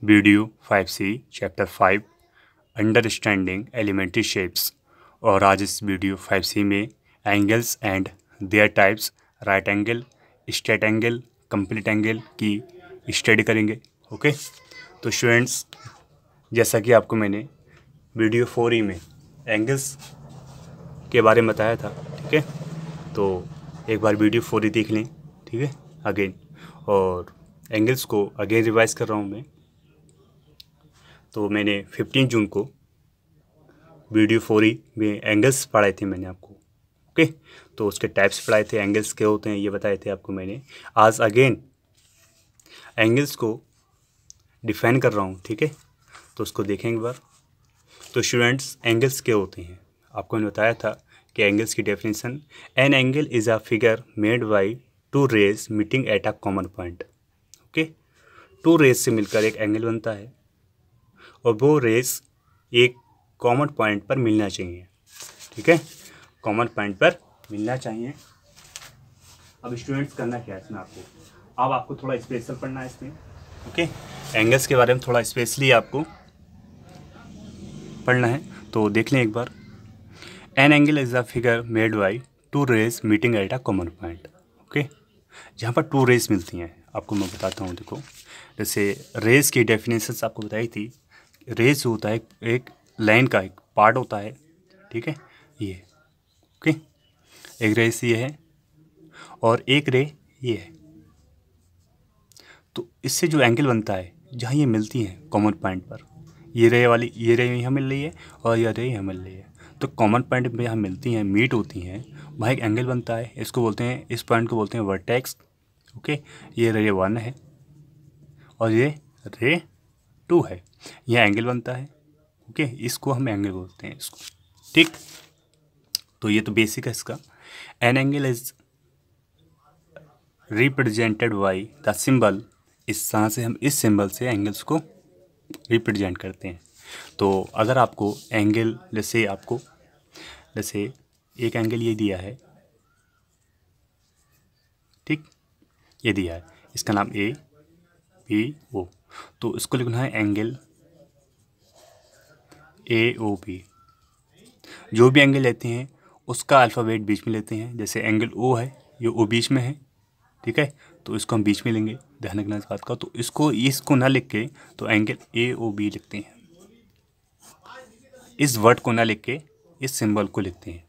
Video 5C chapter 5 understanding elementary shapes. और आज इस वीडियो 5C में angles and their types, right angle, straight angle, complete angle की study करेंगे। Okay, तो स्टूडेंट्स, जैसा कि आपको मैंने वीडियो 4E में एंगल्स के बारे में बताया था, ठीक है, तो एक बार वीडियो 4E देख लें, ठीक है, अगेन। और एंगल्स को अगेन रिवाइज कर रहा हूँ मैं। तो मैंने 15 जून को वीडियो 4E में एंगल्स पढ़ाए थे मैंने आपको। ओके, तो उसके टाइप्स पढ़ाए थे, एंगल्स क्या होते हैं ये बताए थे आपको मैंने। आज अगेन एंगल्स को डिफाइन कर रहा हूँ, ठीक है, तो उसको देखेंगे एक बार। तो स्टूडेंट्स, एंगल्स क्या होते हैं आपको मैंने बताया था कि एंगल्स की definition, an angle is a figure made by two rays meeting at a common point. Okay, two rays से मिलकर एक एंगल बनता है और वो रेज एक कॉमन पॉइंट पर मिलना चाहिए, ठीक है, कॉमन पॉइंट पर मिलना चाहिए। अब स्टूडेंट्स करना क्या है इसमें अब आपको थोड़ा स्पेशल पढ़ना है इसमें। ओके, एंगल्स के बारे में थोड़ा स्पेशली आपको पढ़ना है, तो देख लें एक बार। An angle is a figure made by two rays meeting at a common point. Okay, जहाँ पर टू रेज मिलती हैं आपको मैं बताता हूँ। देखो, जैसे रेज की डेफिनेशन आपको बताई थी। रेज होता है एक लाइन का एक पार्ट होता है, ठीक है, ये। ओके, एक रेस ये है और एक रे ये है। तो इससे जो एंगल बनता है जहाँ ये मिलती हैं कॉमन पॉइंट पर, ये रे यहाँ मिल रही है और ये रे यहाँ मिल रही है, तो कॉमन पॉइंट पे यहाँ मिलती हैं, मीट होती हैं, वहाँ एक एंगल बनता है। इसको बोलते हैं, इस पॉइंट को बोलते हैं वर्टेक्स। ओके, ये रे 1 है और ये रे 2 है, यह एंगल बनता है। ओके, इसको हम एंगल बोलते हैं इसको, ठीक। तो ये तो बेसिक है इसका। N angle is represented by the symbol. इस तरह से हम इस सिंबल से एंगल्स को रिप्रेजेंट करते हैं। तो अगर आपको एंगल, जैसे एक एंगल ये दिया है, ठीक, ये दिया है, इसका नाम ए बी ओ, तो इसको लिखना है एंगल ए ओ बी। जो भी एंगल लेते हैं उसका अल्फ़ाबेट बीच में लेते हैं। जैसे एंगल ओ है, ये ओ बीच में है, ठीक है, तो इसको हम बीच में लेंगे, ध्यान रखना इस बात का। तो इसको ना लिख के तो एंगल ए ओ बी लिखते हैं। इस वर्ड को ना लिख के इस सिंबल को लिखते हैं,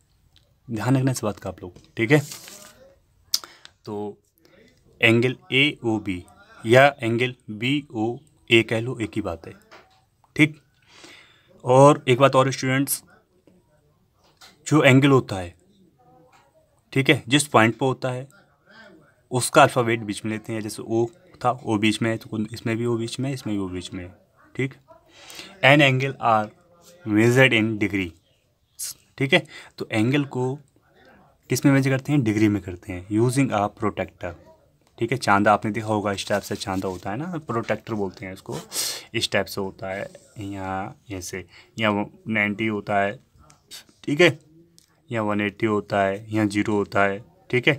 ध्यान रखना इस बात का आप लोग, ठीक है। तो एंगल ए ओ बी या एंगल बी ओ ए कह लो, एक ही बात है, ठीक। और एक बात और स्टूडेंट्स, जो एंगल होता है, ठीक है, जिस पॉइंट पर होता है उसका अल्फ़ाबेट बीच में लेते हैं। जैसे ओ था, ओ बीच में है, तो इसमें भी ओ बीच में है, इसमें भी ओ बीच में है, ठीक। An angle are measured in degree, ठीक है। तो एंगल को किस में मेजर करते हैं? डिग्री में करते हैं, यूजिंग आ प्रोटेक्टर, ठीक है। चांदा आपने देखा होगा, इस टाइप से चांदा होता है ना, प्रोटेक्टर बोलते हैं इसको। इस टाइप से होता है, यहाँ ऐसे, यहाँ 90 होता है, ठीक है, यहाँ 180 होता है, यहाँ 0 होता है, ठीक है।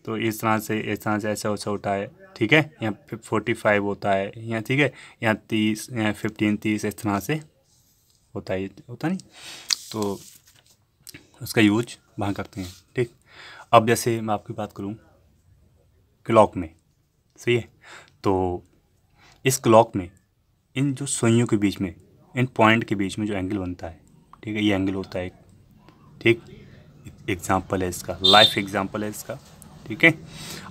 तो इस तरह से ऐसा वैसा होता है, ठीक है। यहाँ 45 होता है यहाँ, ठीक है, यहाँ 30, यहाँ 15, 30, इस तरह से होता है, होता नहीं, तो उसका यूज वहाँ करते हैं, ठीक। अब जैसे मैं आपकी बात करूँ क्लॉक में, सही है, तो इस क्लॉक में इन जो सुइयों के बीच में, इन पॉइंट के बीच में जो एंगल बनता है, ठीक है, ये एंगल होता है, ठीक। एग्जाम्पल है इसका, लाइफ एग्जाम्पल है इसका, ठीक है।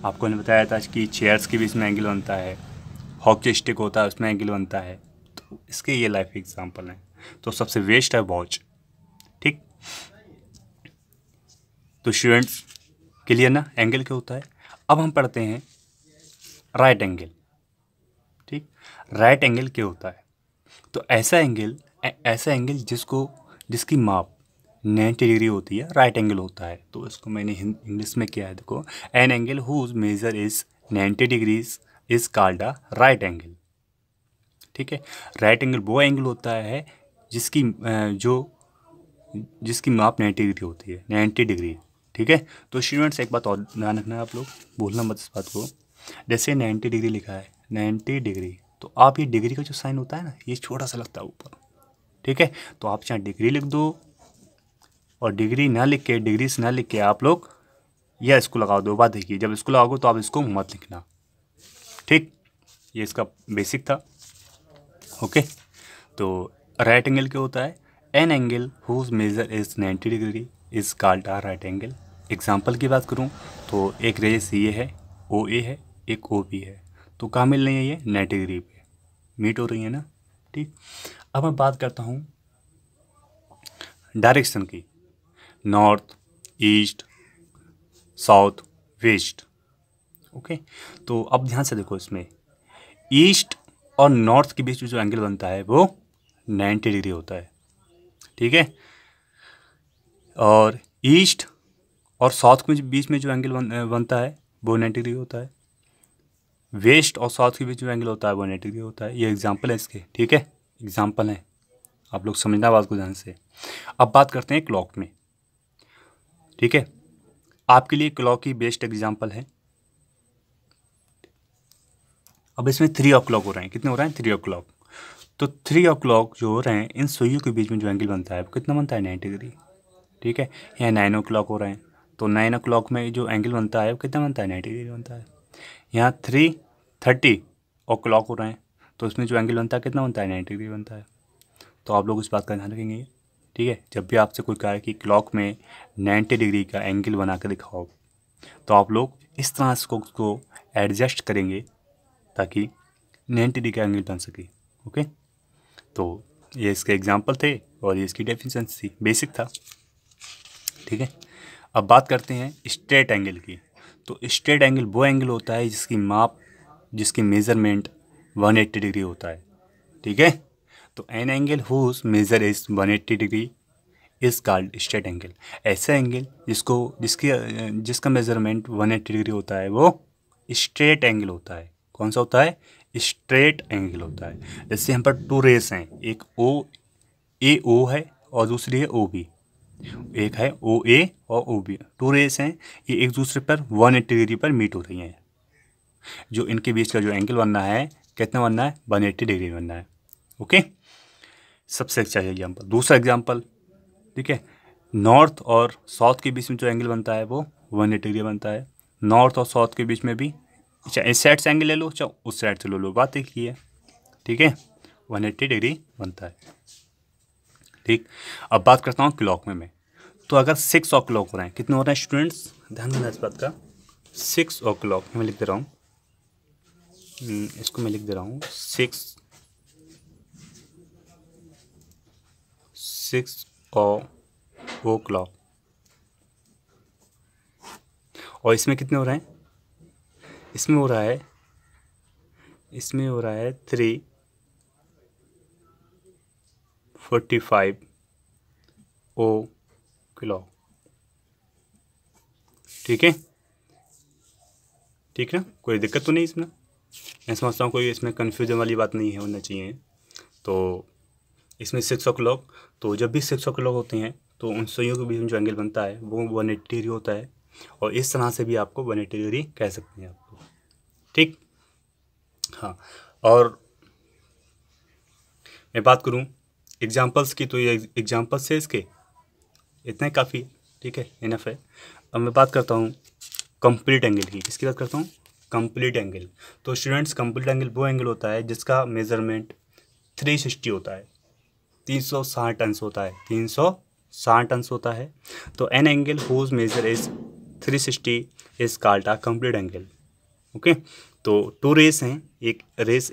आपको मैंने बताया था कि चेयर्स के बीच में एंगल बनता है, हॉकी स्टिक होता है उसमें एंगल बनता है, तो इसके ये लाइफ एग्जाम्पल हैं। तो सबसे वेस्ट है वॉच, ठीक। तो स्टूडेंट्स, क्लियर ना एंगल क्या होता है। अब हम पढ़ते हैं राइट एंगल, ठीक। राइट एंगल क्या होता है? तो ऐसा एंगल जिसकी माप 90 डिग्री होती है, राइट एंगल होता है। तो इसको मैंने इंग्लिश में किया है, देखो, an angle whose measure is 90 degrees is called a right angle, ठीक है। राइट एंगल वो एंगल होता है जिसकी माप 90 डिग्री होती है, 90 डिग्री, ठीक है। तो स्टूडेंट्स, एक बात और ध्यान रखना है आप लोग, भूलना मत इस बात को। जैसे 90 डिग्री लिखा है, 90 डिग्री, तो आप ये डिग्री का जो साइन होता है ना, ये छोटा सा लगता है ऊपर, ठीक है। तो आप चाहे डिग्री लिख दो, और डिग्री ना लिख के, डिग्री से ना लिख के आप लोग या इसको लगा दो। बात देखिए, जब इसको लगाओगे तो आप इसको मत लिखना, ठीक। ये इसका बेसिक था, ओके। तो राइट एंगल क्या होता है? An angle whose measure is 90 degree is called a right angle. Example की बात करूँ तो एक रेस ये है, ओ ए है, एक ओ बी है, तो कहाँ मिल रही है? ये 90 डिग्री पे मीट हो रही है ना, ठीक। अब मैं बात करता हूँ डायरेक्शन की, north, east, south, west, okay. तो अब ध्यान से देखो, इसमें ईस्ट और नॉर्थ के बीच में जो एंगल बनता है वो 90 डिग्री होता है, ठीक है। और ईस्ट और साउथ के बीच में जो एंगल बनता है वो 90 डिग्री होता है। वेस्ट और साउथ के बीच में एंगल होता है वो 90 डिग्री होता है। ये एग्जाम्पल है इसके, ठीक है, एग्जाम्पल है, आप लोग समझना बात को ध्यान से। अब बात करते हैं क्लॉक में, ठीक है। आपके लिए क्लॉक की बेस्ट एग्जाम्पल है। अब इसमें 3 o'clock हो रहे हैं, कितने हो रहे हैं? 3 o'clock। तो 3 o'clock जो हो रहे हैं, इन सुइयों के बीच में जो एंगल बनता है वो कितना बनता है? 90 डिग्री, ठीक है। यहाँ 9 o'clock हो रहे हैं, तो 9 o'clock में जो एंगल बनता है वो कितना बनता है? 90 डिग्री बनता है। यहाँ 3:30 o'clock हो रहे हैं, तो उसमें जो एंगल बनता है कितना बनता है? 90 डिग्री बनता है। तो आप लोग इस बात का ध्यान रखेंगे, ठीक है। जब भी आपसे कोई कहे कि क्लॉक में 90 डिग्री का एंगल बना कर दिखाओ, तो आप लोग इस तरह इसको एडजस्ट करेंगे ताकि 90 डिग्री का एंगल बन सके, ओके। तो ये इसके एग्जाम्पल थे और ये इसकी डेफिनेशन थी, बेसिक था, ठीक है। अब बात करते हैं स्ट्रेट एंगल की। तो स्ट्रेट एंगल वो एंगल होता है जिसकी मेज़रमेंट 180 डिग्री होता है, ठीक है। तो an angle whose measure is 180 degree is called straight angle. ऐसा एंगल जिसका मेजरमेंट 180 डिग्री होता है वो स्ट्रेट एंगल होता है। कौन सा होता है? स्ट्रेट एंगल होता है। जैसे यहाँ पर 2 रेस हैं, एक ए ओ है और दूसरी है ओ बी। एक है ओ ए और ओ बी, 2 रेस हैं, ये एक दूसरे पर 180 डिग्री पर मीट हो रही हैं। जो इनके बीच का जो एंगल बनना है, कितना बनना है? 180 डिग्री बनना है, ओके। सबसे अच्छा एग्जाम्पल। दूसरा एग्जाम्पल, ठीक है, नॉर्थ और साउथ के बीच में जो एंगल बनता है वो 180 डिग्री बनता है। नॉर्थ और साउथ के बीच में भी, चाहे इस साइड से एंगल ले लो चाहे उस साइड से ले लो, बात एक ही है, ठीक है, 180 डिग्री बनता है, ठीक। अब बात करता हूँ क्लॉक में मैं। तो अगर 6 o'clock हो रहे हैं, कितने हो रहे हैं स्टूडेंट्स? ध्यान देना इस बात का। 6 o'clock मैं लिख दे रहा हूँ, इसको मैं लिख दे रहा हूँ 6 o'clock। और इसमें कितने हो रहे हैं? इसमें हो रहा है 3:45 o'clock, ठीक है, ठीक है। कोई दिक्कत तो नहीं इसमें? मैं समझता हूँ कोई इसमें कन्फ्यूजन वाली बात नहीं है, होना चाहिए। तो इसमें 6 o'clock, तो जब भी 6 o'clock होते हैं तो उन सुइयों के बीच में जो एंगल बनता है वो 180 डिग्री होता है। और इस तरह से भी आपको 180 डिग्री कह सकते हैं आपको, ठीक। हाँ, और मैं बात करूँ एग्जाम्पल्स की, तो ये एग्जाम्पल्स है इसके, इतना ही काफ़ी, ठीक है, इनफ है। अब मैं बात करता हूँ कंप्लीट एंगल की। किसकी बात करता हूँ? Complete angle. तो स्टूडेंट्स, कंप्लीट एंगल वो एंगल होता है जिसका मेजरमेंट 360 होता है, 360 अंश होता है, 360 अंश होता है। तो an angle whose measure is 360 is called a complete angle, okay. तो 2 रेस हैं, एक रेस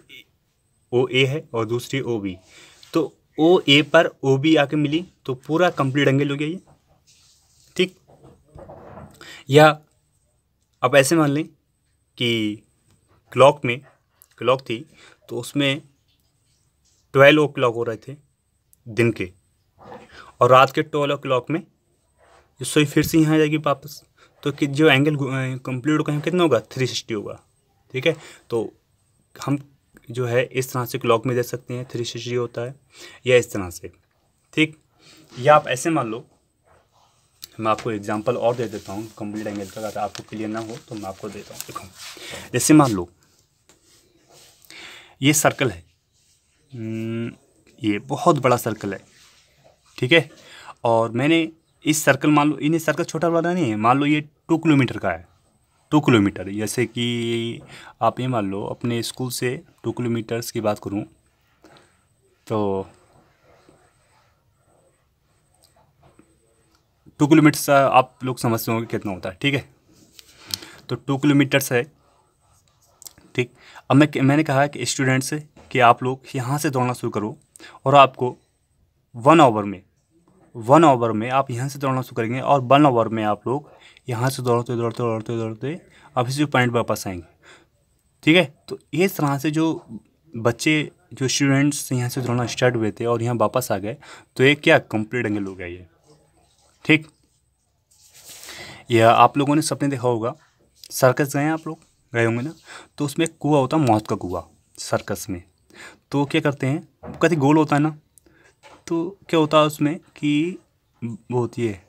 ओ ए है और दूसरी ओ बी। तो ओ ए पर ओ बी आके मिली तो पूरा कंप्लीट एंगल हो गया ये, ठीक। या अब ऐसे मान लें कि क्लॉक थी, तो उसमें 12 o'clock हो रहे थे दिन के, और रात के 12 o'clock में जो सुई फिर से यहाँ आ जाएगी वापस, तो कि जो एंगल कंप्लीट होगा कितना होगा? 360 होगा, ठीक है। तो हम जो है इस तरह से क्लॉक में दे सकते हैं 360 होता है, या इस तरह से, ठीक। या आप ऐसे मान लो, मैं आपको एग्जांपल और दे देता हूँ कंप्लीट एंगल का, अगर आपको क्लियर ना हो तो मैं आपको देता हूँ। देखो, जैसे मान लो ये सर्कल है, ये बहुत बड़ा सर्कल है, ठीक है। और मैंने इस सर्कल, मान लो इन्हें सर्कल छोटा वाला नहीं है, मान लो ये 2 किलोमीटर का है, 2 किलोमीटर, जैसे कि आप ये मान लो अपने स्कूल से 2 किलोमीटर्स की बात करूं तो 2 किलोमीटर आप लोग समझते होंगे कितना होता है, ठीक है। तो 2 किलोमीटर्स है, ठीक। अब मैंने कहा कि स्टूडेंट्स से कि आप लोग यहाँ से दौड़ना शुरू करो और आपको 1 आवर में आप यहाँ से दौड़ना शुरू करेंगे और 1 आवर में आप लोग यहाँ से दौड़ते दौड़ते दौड़ते दौड़ते आप इसी पॉइंट पर वापस आएंगे, ठीक है। तो इस तरह से जो बच्चे, जो स्टूडेंट्स यहाँ से दौड़ना स्टार्ट हुए थे और यहाँ वापस आ गए, तो ये क्या कंप्लीट एंगल हो गया ये, ठीक। यह आप लोगों ने सपने देखा होगा, सर्कस गए हैं आप लोग, गए होंगे ना, तो उसमें एक कुआं होता है, मौत का कुआं सर्कस में। तो क्या करते हैं, कभी गोल होता है ना, तो क्या होता है उसमें कि वो होती है,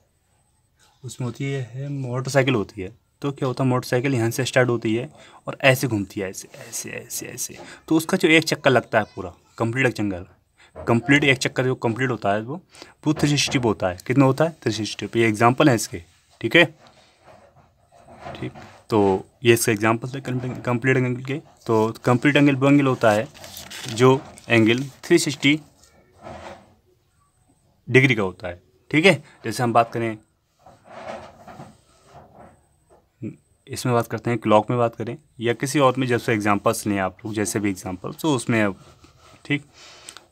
उसमें होती है मोटरसाइकिल होती है। तो क्या होता है, मोटरसाइकिल यहाँ से स्टार्ट होती है और ऐसे घूमती है, ऐसे ऐसे ऐसे ऐसे। तो उसका जो एक चक्कर लगता है पूरा कंप्लीट एक चक्कर जो कंप्लीट होता है वो 360 होता है। कितना होता है, 360। ये एग्जाम्पल है इसके, ठीक है, ठीक। तो ये इसका एग्जाम्पल है कंप्लीट एंगल के। तो कंप्लीट एंगल वो एंगल होता है जो एंगल 360 डिग्री का होता है, ठीक है। जैसे हम बात करें, इसमें बात करते हैं, क्लॉक में बात करें या किसी और में, जैसे एग्जांपल्स लें आप लोग, जैसे भी एग्जांपल्स तो उसमें, ठीक।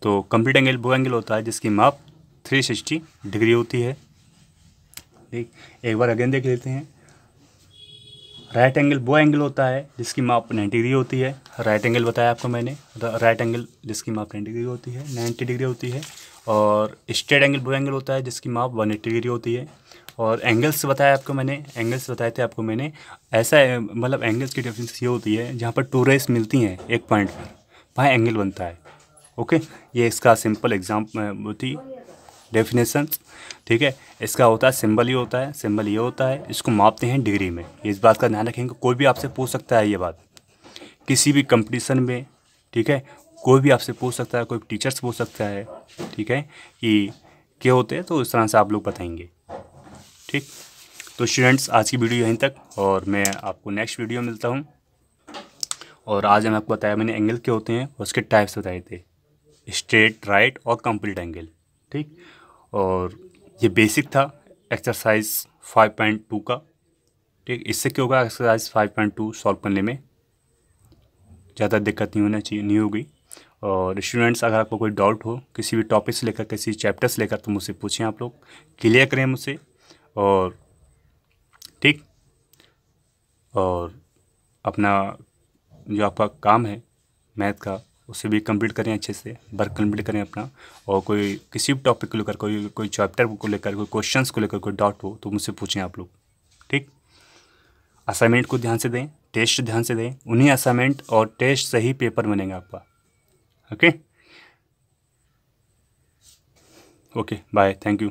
तो कंप्लीट एंगल वो एंगल होता है जिसकी माप 360 डिग्री होती है, ठीक। एक बार अगेन देख लेते हैं। राइट एंगल वो एंगल होता है जिसकी माप 90 डिग्री होती है। राइट एंगल बताया आपको मैंने, राइट एंगल जिसकी माप 90 डिग्री होती है, 90 डिग्री होती है। और स्ट्रेट एंगल वो एंगल होता है जिसकी माप 180 डिग्री होती है। और एंगल्स बताया आपको मैंने, एंगल्स बताए थे आपको मैंने, ऐसा मतलब एंगल्स की डिफरेंस ये होती है, जहाँ पर 2 रेस मिलती हैं एक पॉइंट पर, वहाँ एंगल बनता है, ओके। ये इसका सिंपल एग्जाम्पल होती डेफिनेशन, ठीक है। इसका होता है सिंबल ये होता है, सिंबल ये होता है, इसको मापते हैं डिग्री में। इस बात का ध्यान रखेंगे, कोई भी आपसे पूछ सकता है ये बात किसी भी कंपटीशन में, ठीक है। कोई भी आपसे पूछ सकता है, कोई टीचर्स पूछ सकता है, ठीक है, कि क्या होते हैं, तो इस तरह से आप लोग बताएंगे, ठीक। तो स्टूडेंट्स, आज की वीडियो यहीं तक, और मैं आपको नेक्स्ट वीडियो मिलता हूँ। और आज मैं आपको बताया मैंने एंगल क्या होते हैं, उसके टाइप्स बताए थे, स्ट्रेट, राइट और कंप्लीट एंगल, ठीक। और ये बेसिक था एक्सरसाइज 5.2 का, ठीक। इससे क्या होगा, एक्सरसाइज 5.2 सॉल्व करने में ज़्यादा दिक्कत नहीं होगी। और स्टूडेंट्स, अगर आपको कोई डाउट हो किसी भी टॉपिक से लेकर, किसी चैप्टर से लेकर, तो मुझसे पूछें, आप लोग क्लियर करें मुझसे, और ठीक। और अपना जो आपका काम है मैथ का, उसे भी कंप्लीट करें, अच्छे से वर्क कंप्लीट करें अपना। और कोई किसी भी टॉपिक को लेकर, कोई चैप्टर को लेकर, कोई क्वेश्चंस को लेकर कोई डाउट हो तो मुझसे पूछें आप लोग, ठीक। असाइनमेंट को ध्यान से दें, टेस्ट ध्यान से दें, उन्हीं असाइनमेंट और टेस्ट से ही पेपर बनेगा आपका, okay. Okay, bye, thank you.